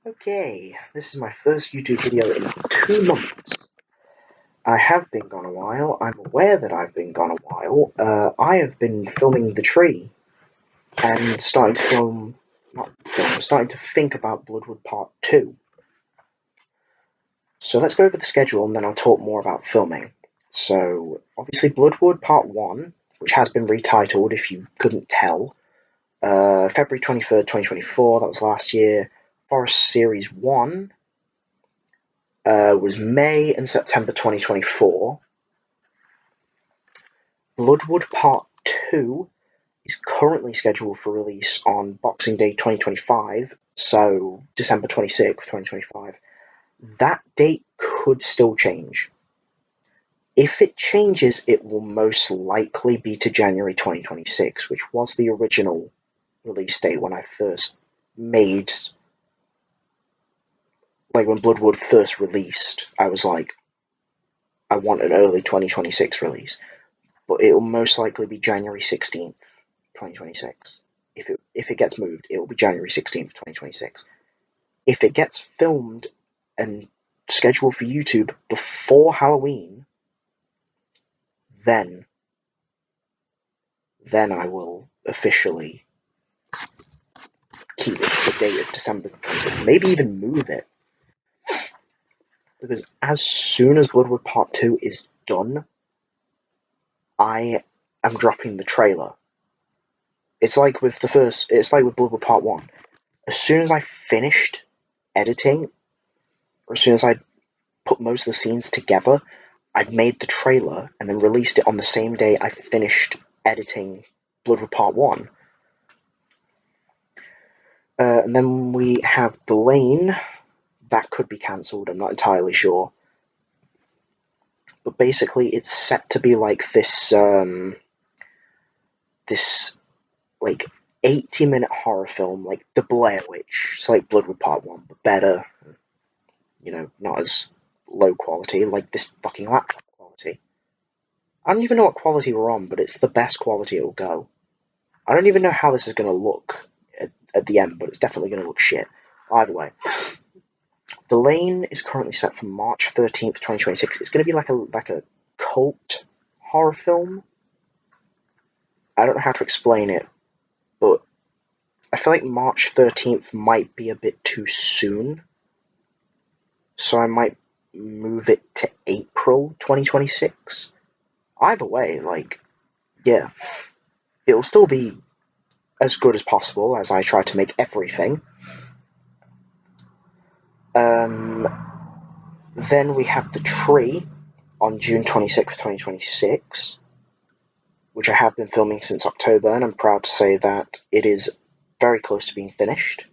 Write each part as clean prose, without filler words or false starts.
Okay, this is my first YouTube video in 2 months. I have been gone a while. I'm aware that I've been gone a while. I have been filming the tree and starting to film, not film, starting to think about Bloodwood Part 2. So let's go over the schedule and then I'll talk more about filming. So, obviously Bloodwood Part 1, which has been retitled if you couldn't tell, February 23rd, 2024, that was last year. Forest Series 1 was May and September 2024. Bloodwood Part 2 is currently scheduled for release on Boxing Day 2025, so December 26th, 2025. That date could still change. If it changes, it will most likely be to January 2026, which was the original release date when I first made, like when Bloodwood first released, I was like, I want an early 2026 release. But it will most likely be January 16th, 2026. If it gets moved, it will be January 16th, 2026. If it gets filmed and scheduled for YouTube before Halloween, then I will officially keep it the date of December 26th. Maybe even move it. Because as soon as Bloodwood Part 2 is done, I am dropping the trailer. It's like with Bloodwood Part 1. As soon as I finished editing, or as soon as I put most of the scenes together, I made the trailer and then released it on the same day I finished editing Bloodwood Part 1. And then we have The Lane. That could be cancelled, I'm not entirely sure. But basically, it's set to be like this, like, 80-minute horror film, like The Blair Witch. It's like Bloodwood Part 1, but better. Not as low quality, like this fucking laptop quality. I don't even know what quality we're on, but it's the best quality it'll go. I don't even know how this is going to look at the end, but it's definitely going to look shit. Either way. The Lane is currently set for March 13th, 2026. It's going to be like a cult horror film. I don't know how to explain it, but I feel like March 13th might be a bit too soon. So I might move it to April 2026. Either way, yeah, it'll still be as good as possible as I try to make everything. Then we have The Tree on June 26th, 2026, which I have been filming since October, and I'm proud to say that it is very close to being finished.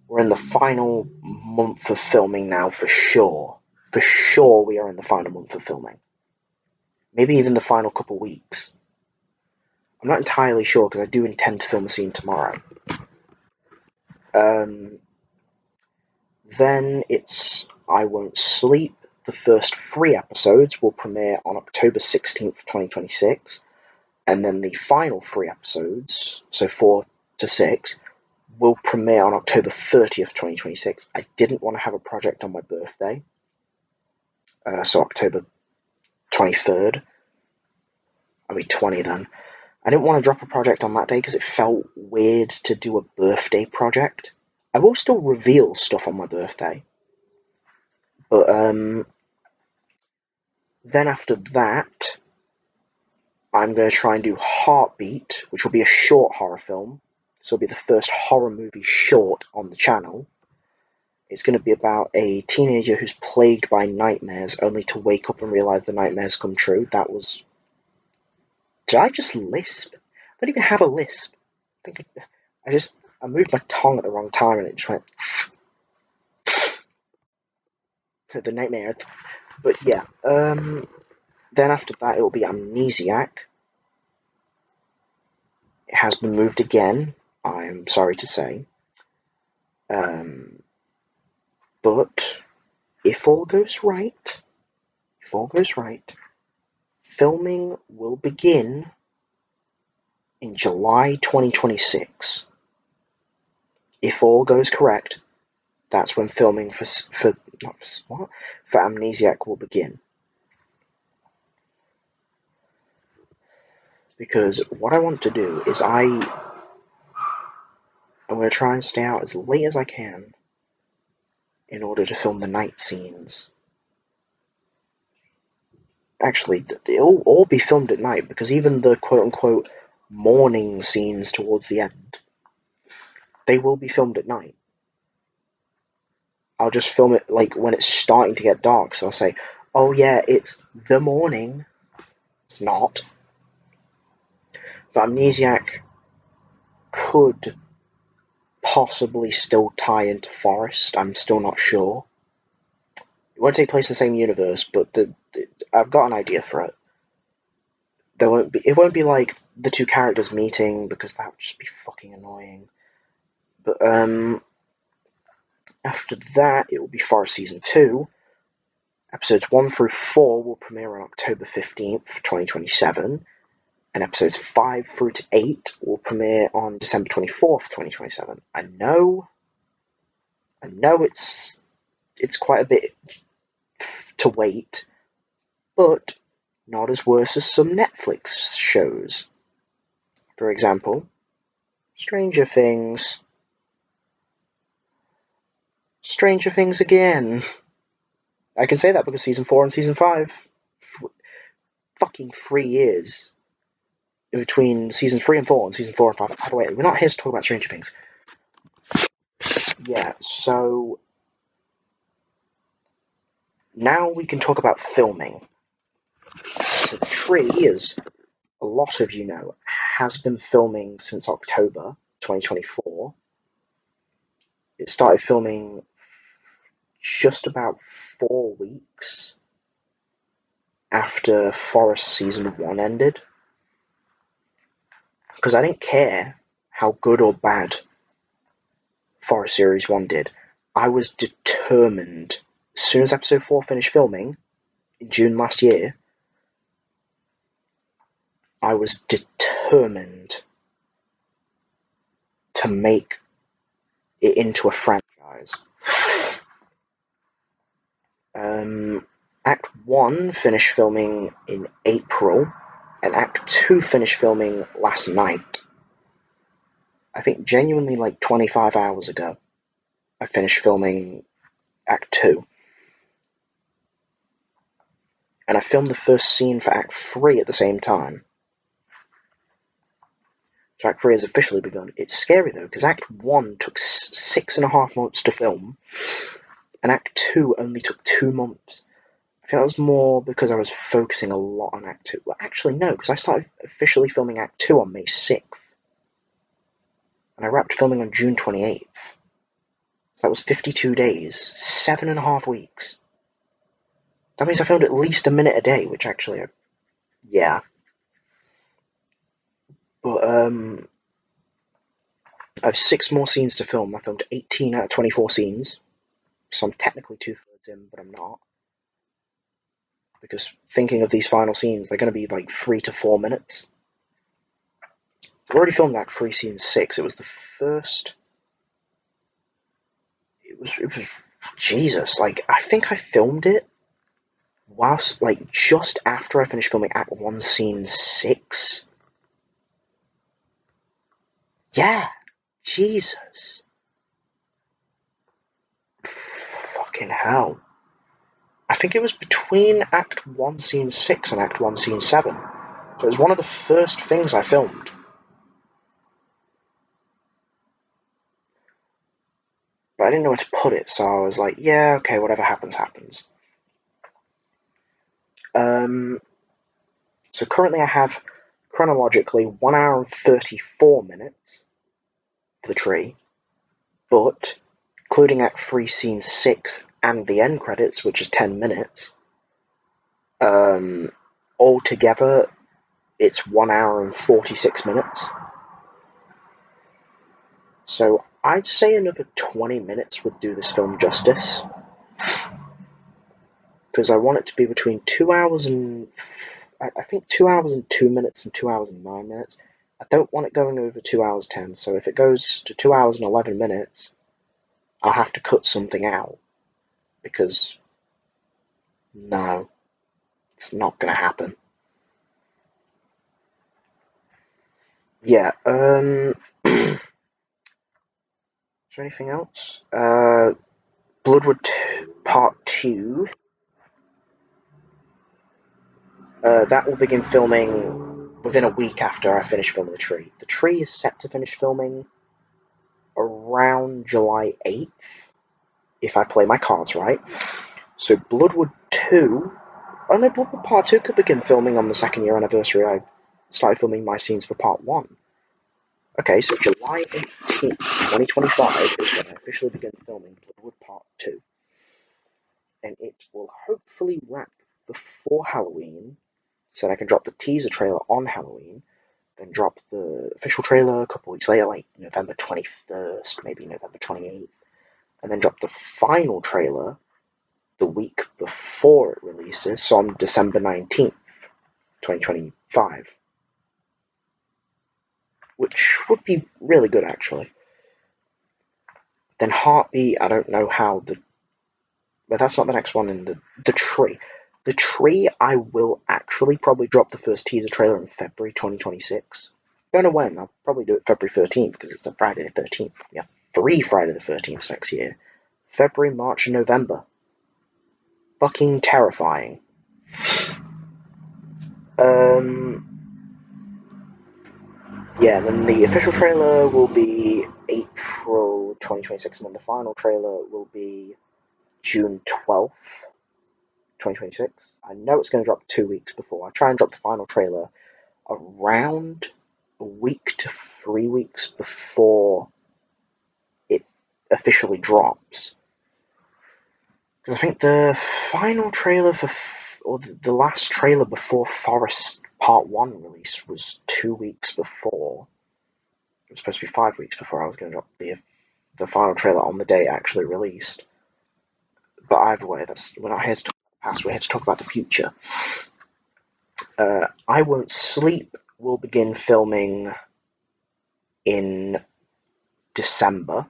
We're in the final month of filming now, for sure. For sure, we are in the final month of filming. Maybe even the final couple weeks. I'm not entirely sure, because I do intend to film a scene tomorrow. Then it's I Won't Sleep. The first 3 episodes will premiere on October 16th, 2026. And then the final 3 episodes, so 4 to 6, will premiere on October 30th, 2026. I didn't want to have a project on my birthday, so October 23rd. I'll be 20 then. I didn't want to drop a project on that day because it felt weird to do a birthday project. I will still reveal stuff on my birthday, but then after that, I'm going to try and do Heartbeat, which will be a short horror film. So it'll be the first horror movie short on the channel. It's going to be about a teenager who's plagued by nightmares, only to wake up and realize the nightmares come true. That was... Did I just lisp? I don't even have a lisp. I moved my tongue at the wrong time and it just went... the nightmare. But yeah, then after that it will be Amnesiac. It has been moved again, I'm sorry to say. But if all goes right, filming will begin in July 2026. If all goes correct, that's when filming for Amnesiac will begin. Because what I want to do is I'm going to try and stay out as late as I can in order to film the night scenes. Actually, they'll all be filmed at night, because even the quote-unquote morning scenes towards the end, they will be filmed at night. I'll just film it like when it's starting to get dark, so I'll say, oh yeah, it's the morning. It's not. But Amnesiac could possibly still tie into Forest. I'm still not sure. It won't take place in the same universe, but I've got an idea for it. It won't be like the two characters meeting, because that would just be fucking annoying. But after that, it will be Forest Season 2. Episodes 1 through 4 will premiere on October 15th, 2027. And episodes 5 through to 8 will premiere on December 24th, 2027. I know it's quite a bit to wait, but not as worse as some Netflix shows. For example, Stranger Things. Stranger Things again. I can say that because Season 4 and Season 5. Fucking 3 years in between Season 3 and 4 and Season 4 and 5. By the way, we're not here to talk about Stranger Things. Yeah, so now we can talk about filming. So The Tree, as a lot of you know, has been filming since October 2024. It started filming just about 4 weeks after Forest Season 1 ended. Because I didn't care how good or bad Forest Series 1 did. I was determined, as soon as Episode 4 finished filming, in June last year, I was determined to make it into a franchise. Act 1 finished filming in April, and Act 2 finished filming last night. I think genuinely like 25 hours ago, I finished filming Act 2. And I filmed the first scene for Act 3 at the same time. So Act 3 has officially begun. It's scary though, because Act 1 took 6.5 months to film, and Act 2 only took 2 months. I think that was more because I was focusing a lot on Act 2. Well, actually, no, because I started officially filming Act 2 on May 6th. And I wrapped filming on June 28th. So that was 52 days, 7.5 weeks. That means I filmed at least a minute a day, which actually, yeah. But, I have 6 more scenes to film. I filmed 18 out of 24 scenes. So I'm technically 2/3 in, but I'm not. Because thinking of these final scenes, they're going to be like 3 to 4 minutes. I've already filmed Act 3, Scene 6. It was the first... It was Jesus, like, I think I filmed it whilst, like, just after I finished filming Act 1, Scene 6. Yeah, Jesus. Fucking hell. I think it was between Act 1, Scene 6 and Act 1, Scene 7. So it was one of the first things I filmed. But I didn't know where to put it, so I was like, yeah, okay, whatever happens, happens. So currently I have, chronologically, 1 hour and 34 minutes for The Tree, but including Act 3, Scene 6 and the end credits, which is 10 minutes, altogether it's 1 hour and 46 minutes. So I'd say another 20 minutes would do this film justice. Because I want it to be between 2 hours and... I think 2 hours and 2 minutes and 2 hours and 9 minutes. I don't want it going over 2 hours 10, so if it goes to 2 hours and 11 minutes, I'll have to cut something out because no, it's not going to happen. Yeah. Is there anything else? Bloodwood Part 2. That will begin filming within a week after I finish filming the tree. The tree is set to finish filming around July 8th, if I play my cards right. So Bloodwood 2... Oh no, Bloodwood Part 2 could begin filming on the 2nd year anniversary I started filming my scenes for Part 1. Okay, so July 18th, 2025 is when I officially begin filming Bloodwood Part 2. And it will hopefully wrap before Halloween, so that I can drop the teaser trailer on Halloween, then drop the official trailer a couple weeks later, like November 21st, maybe November 28th, and then drop the final trailer the week before it releases, so on December 19th, 2025. Which would be really good, actually. Then Heartbeat, I don't know how the... But that's not the next one in the tree. The tree, I will actually probably drop the first teaser trailer in February 2026. Don't know when, I'll probably do it February 13th, because it's a Friday the 13th. Yeah, 3 Friday the 13th next year. February, March, and November. Fucking terrifying. Yeah, then the official trailer will be April 2026, and then the final trailer will be June 12th, 2026. I know it's going to drop 2 weeks before. I try and drop the final trailer around a week to 3 weeks before it officially drops. Because I think the final trailer or the last trailer before Forest Part 1 release was 2 weeks before. It was supposed to be 5 weeks before I was going to drop the final trailer on the day it actually released. But either way, we're not here to talk about the past, we're here to talk about the future. I Won't Sleep will begin filming in December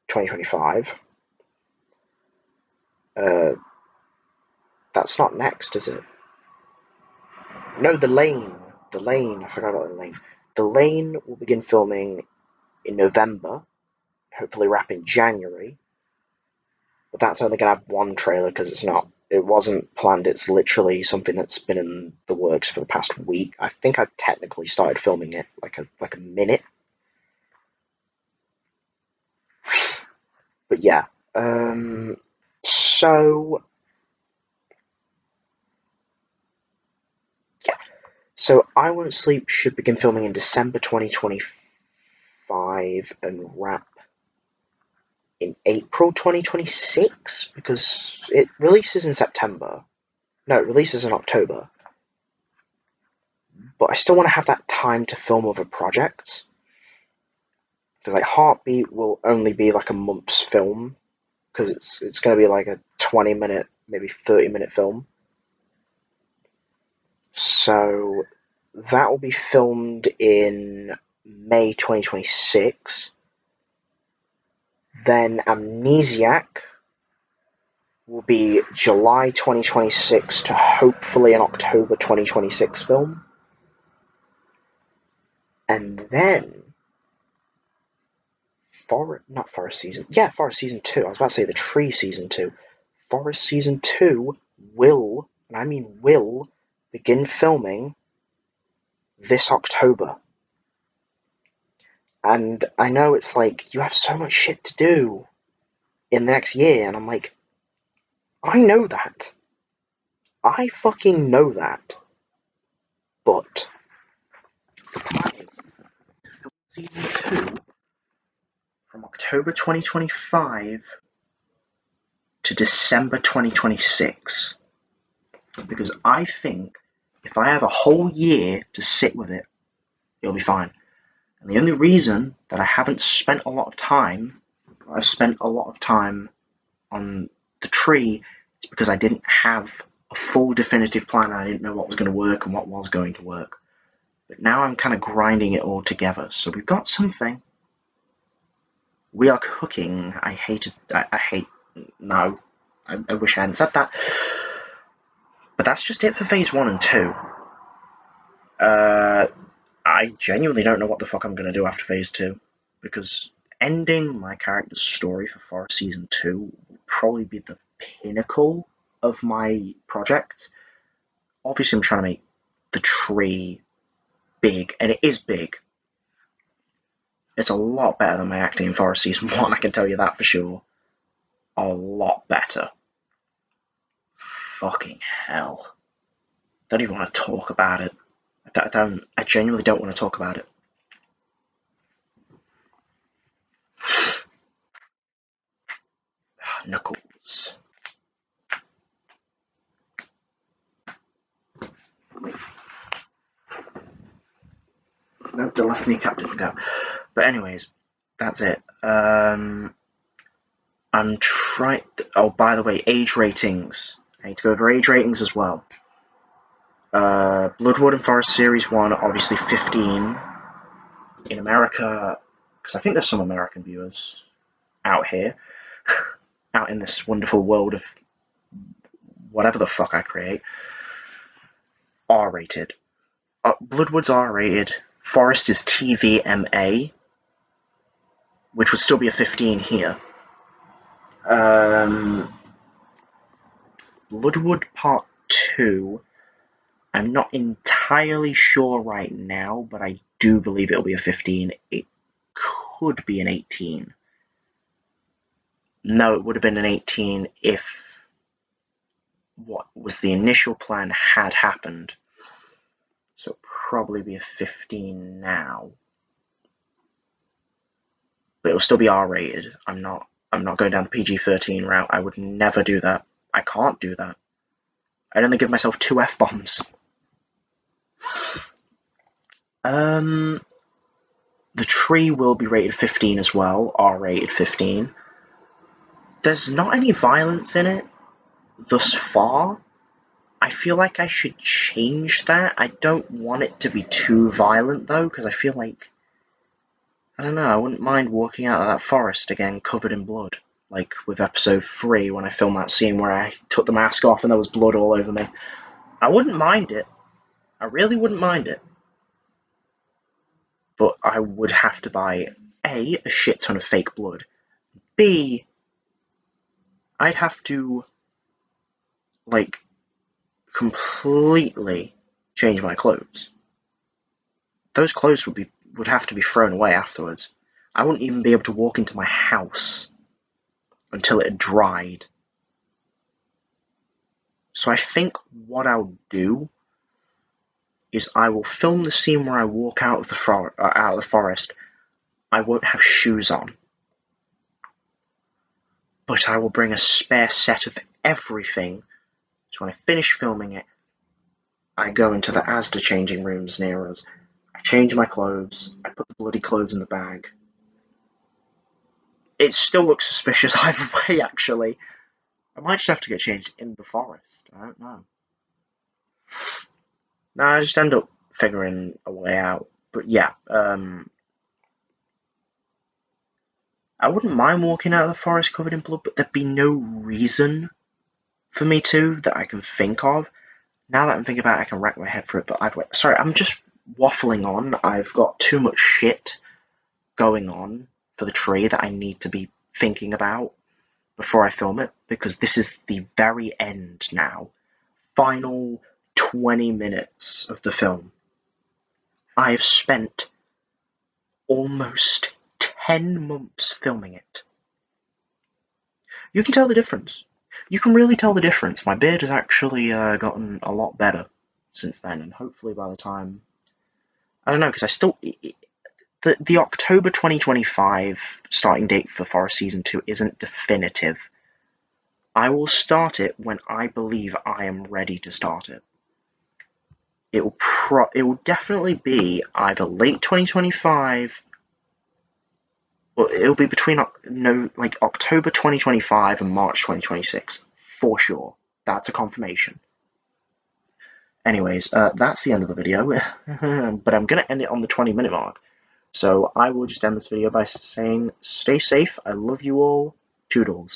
2025. That's not next, is it? No, The Lane. The Lane. I forgot about The Lane. The Lane will begin filming in November, hopefully wrap in January. But that's only going to have one trailer because it wasn't planned. It's literally something that's been in the works for the past week. I think I technically started filming it like a minute. But yeah. So yeah. So I Won't Sleep should begin filming in December 2025 and wrap in April 2026 because it releases in September. No, it releases in October. But I still want to have that time to film other projects. Because like Heartbeat will only be like a month's film because it's going to be like a 20-minute, maybe 30-minute film. So that will be filmed in May 2026. Then Amnesiac will be July 2026 to hopefully an October 2026 film. And then Forest Season 2. I was about to say the Tree Season 2. Forest Season 2 will, and I mean will, begin filming this October. And I know it's like, you have so much shit to do in the next year, and I'm like, I know that. I fucking know that. But the plan is to film Season 2 from October 2025 to December 2026. Because I think if I have a whole year to sit with it, it'll be fine. And the only reason that I haven't spent a lot of time, I've spent a lot of time on the tree, is because I didn't have a full definitive plan. I didn't know what was going to work and what was going to work. But now I'm kind of grinding it all together. So we've got something. We are cooking. I hate. No. I wish I hadn't said that. But that's just it for phase 1 and 2. I genuinely don't know what the fuck I'm going to do after phase 2. Because ending my character's story for Forest Season 2 will probably be the pinnacle of my project. Obviously, I'm trying to make the tree big, and it is big. It's a lot better than my acting in Forest Season 1, I can tell you that for sure. A lot better. Fucking hell. Don't even want to talk about it. I genuinely don't want to talk about it. Knuckles. Wait. No, the left kneecap didn't go. But anyways, that's it. I'm trying. Oh, by the way, age ratings. I need to go over age ratings as well. Bloodwood and Forest Series 1, obviously 15. In America, because I think there's some American viewers out here, out in this wonderful world of whatever the fuck I create, R-rated. Bloodwood's R-rated. Forest is TVMA, which would still be a 15 here. Bloodwood Part 2, I'm not entirely sure right now, but I do believe it'll be a 15. It could be an 18. No, it would have been an 18 if what was the initial plan had happened. So it'll probably be a 15 now. But it'll still be R-rated. I'm not going down the PG-13 route. I would never do that. I can't do that. I'd only give myself 2 F-bombs. The tree will be rated 15 as well, R-rated 15. There's not any violence in it thus far. I feel like I should change that. I don't want it to be too violent though, because I feel like, I don't know, I wouldn't mind walking out of that forest again covered in blood. Like with episode 3 when I filmed that scene where I took the mask off and there was blood all over me. I wouldn't mind it. I really wouldn't mind it. But I would have to buy A, a shit ton of fake blood. B, I'd have to, like, completely change my clothes. Those clothes would have to be thrown away afterwards. I wouldn't even be able to walk into my house until it had dried. So I think what I'll do is I will film the scene where I walk out of the forest. I won't have shoes on. But I will bring a spare set of everything, so when I finish filming it, I go into the Asda changing rooms near us. I change my clothes, I put the bloody clothes in the bag. It still looks suspicious either way, actually. I might just have to get changed in the forest. I don't know. No, I just end up figuring a way out. But yeah, I wouldn't mind walking out of the forest covered in blood, but there'd be no reason for me to that I can think of. Now that I'm thinking about it, I can rack my head for it, but sorry, I'm just waffling on. I've got too much shit going on for the tree that I need to be thinking about before I film it, because this is the very end now. Final 20 minutes of the film. I have spent almost 10 months filming it. You can tell the difference. You can really tell the difference. My beard has actually gotten a lot better since then, and hopefully by the time... I don't know, because I still... The October 2025 starting date for Forest Season 2 isn't definitive. I will start it when I believe I am ready to start it. It will definitely be either late 2025, or it'll be between October 2025 and March 2026 for sure. That's a confirmation. Anyways, that's the end of the video, but I'm gonna end it on the 20-minute mark. So I will just end this video by saying, stay safe, I love you all, toodles.